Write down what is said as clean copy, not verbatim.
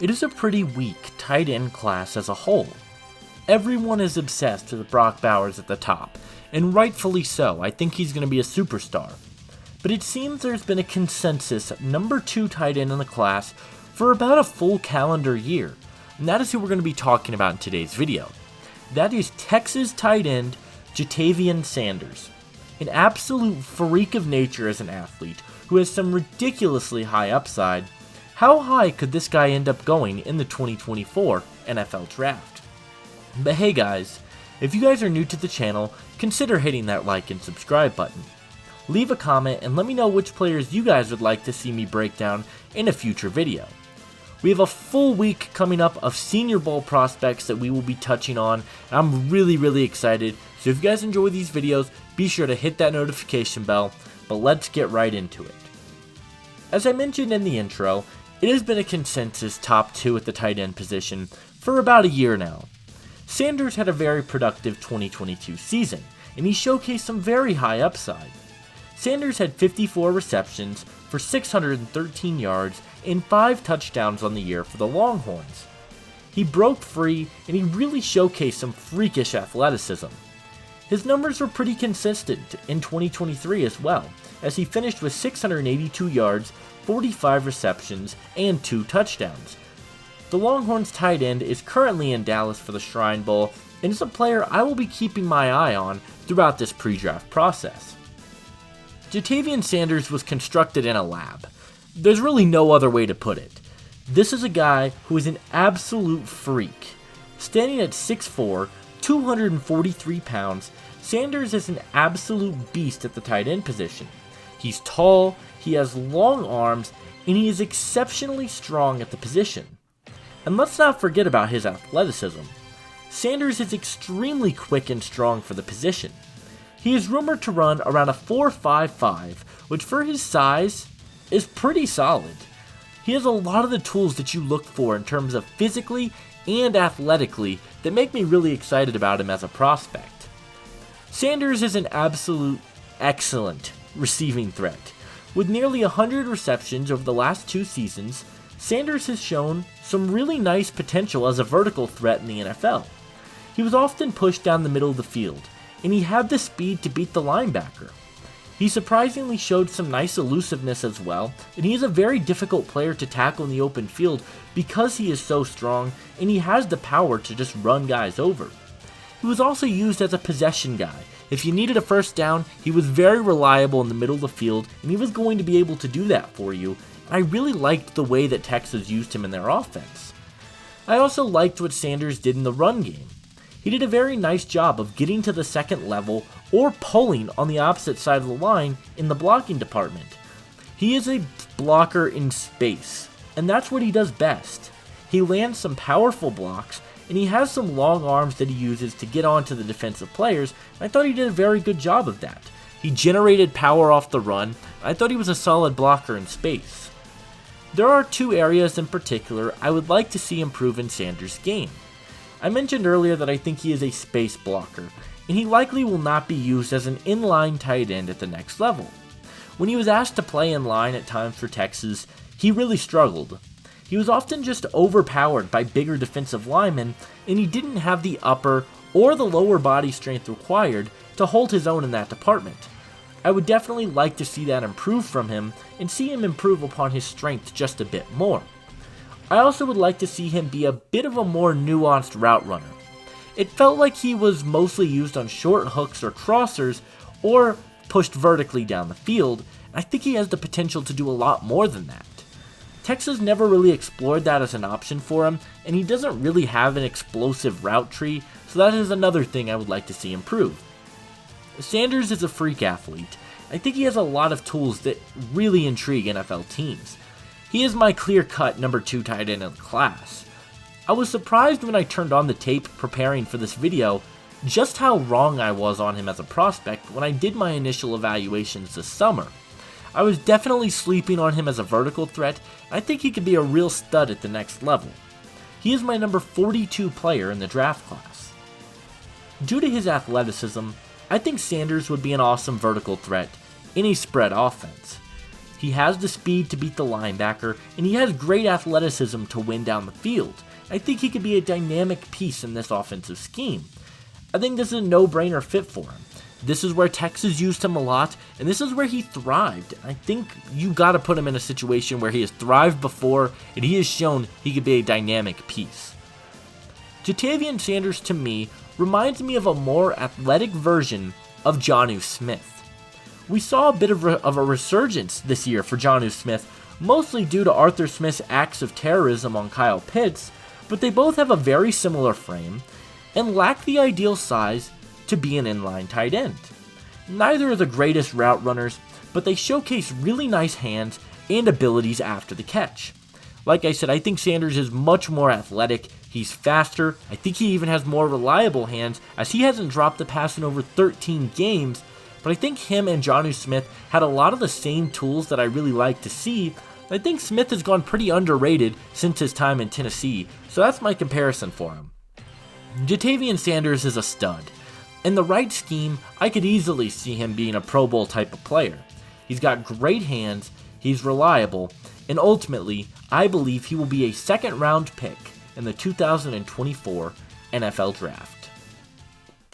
It is a pretty weak tight end class as a whole. Everyone is obsessed with Brock Bowers at the top, and rightfully so. I think he's going to be a superstar. But it seems there's been a consensus number 2 tight end in the class for about a full calendar year, and that is who we're going to be talking about in today's video. That is Texas tight end Jatavionsanders, an absolute freak of nature as an athlete who has some ridiculously high upside. How high could this guy end up going in the 2024 NFL Draft? But hey guys, if you guys are new to the channel, consider hitting that like and subscribe button. Leave a comment and let me know which players you guys would like to see me break down in a future video. We have a full week coming up of Senior Bowl prospects that we will be touching on, and I'm really excited. So if you guys enjoy these videos, be sure to hit that notification bell, but let's get right into it. As I mentioned in the intro, it has been a consensus top 2 at the tight end position for about a year now. Sanders had a very productive 2022 season, and he showcased some very high upside. Sanders had 54 receptions for 613 yards and 5 touchdowns on the year for the Longhorns. He broke free and he really showcased some freakish athleticism. His numbers were pretty consistent in 2023 as well, as he finished with 682 yards, 45 receptions, and 2 touchdowns. The Longhorns tight end is currently in Dallas for the Shrine Bowl and is a player I will be keeping my eye on throughout this pre-draft process. Jatavionsanders was constructed in a lab. There's really no other way to put it. This is a guy who is an absolute freak. Standing at 6'4", 243 pounds, Sanders is an absolute beast at the tight end position. He's tall, he has long arms, and he is exceptionally strong at the position. And let's not forget about his athleticism. Sanders is extremely quick and strong for the position. He is rumored to run around a 4.55, which for his size is pretty solid. He has a lot of the tools that you look for in terms of physically and athletically that make me really excited about him as a prospect. Sanders is an absolute excellent receiving threat. With nearly 100 receptions over the last 2 seasons, Sanders has shown some really nice potential as a vertical threat in the NFL. He was often pushed down the middle of the field, and he had the speed to beat the linebacker. He surprisingly showed some nice elusiveness as well, and he is a very difficult player to tackle in the open field because he is so strong and he has the power to just run guys over. He was also used as a possession guy. If you needed a first down, he was very reliable in the middle of the field, and he was going to be able to do that for you. I really liked the way that Texas used him in their offense. I also liked what Sanders did in the run game. He did a very nice job of getting to the second level or pulling on the opposite side of the line in the blocking department. He is a blocker in space, and that's what he does best. He lands some powerful blocks, and he has some long arms that he uses to get onto the defensive players, and I thought he did a very good job of that. He generated power off the run. I thought he was a solid blocker in space. There are 2 areas in particular I would like to see improve in Sanders' game. I mentioned earlier that I think he is a space blocker, and he likely will not be used as an inline tight end at the next level. When he was asked to play in line at times for Texas, he really struggled. He was often just overpowered by bigger defensive linemen, and he didn't have the upper or the lower body strength required to hold his own in that department. I would definitely like to see that improve from him and see him improve upon his strength just a bit more. I also would like to see him be a bit of a more nuanced route runner. It felt like he was mostly used on short hooks or crossers or pushed vertically down the field, and I think he has the potential to do a lot more than that. Texas never really explored that as an option for him, and he doesn't really have an explosive route tree, so that is another thing I would like to see improve. Sanders is a freak athlete. I think he has a lot of tools that really intrigue NFL teams. He is my clear-cut number 2 tight end in the class. I was surprised when I turned on the tape preparing for this video just how wrong I was on him as a prospect when I did my initial evaluations this summer. I was definitely sleeping on him as a vertical threat. I think he could be a real stud at the next level. He is my number 42 player in the draft class. Due to his athleticism, I think Sanders would be an awesome vertical threat in a spread offense. He has the speed to beat the linebacker, and he has great athleticism to win down the field. I think he could be a dynamic piece in this offensive scheme. I think this is a no-brainer fit for him. This is where Texas used him a lot, and this is where he thrived. I think you got to put him in a situation where he has thrived before, and he has shown he could be a dynamic piece. Jatavionsanders, to me, reminds me of a more athletic version of Jonnu Smith. We saw a bit of a resurgence this year for Jonnu Smith, mostly due to Arthur Smith's acts of terrorism on Kyle Pitts, but they both have a very similar frame and lack the ideal size to be an inline tight end. Neither are the greatest route runners, but they showcase really nice hands and abilities after the catch. Like I said, I think Sanders is much more athletic, he's faster, I think he even has more reliable hands, as he hasn't dropped the pass in over 13 games, but I think him and Jonnu Smith had a lot of the same tools that I really like to see. I think Smith has gone pretty underrated since his time in Tennessee, so that's my comparison for him. Jatavionsanders is a stud. In the right scheme, I could easily see him being a Pro Bowl type of player. He's got great hands, he's reliable, and ultimately, I believe he will be a second-round pick in the 2024 NFL Draft.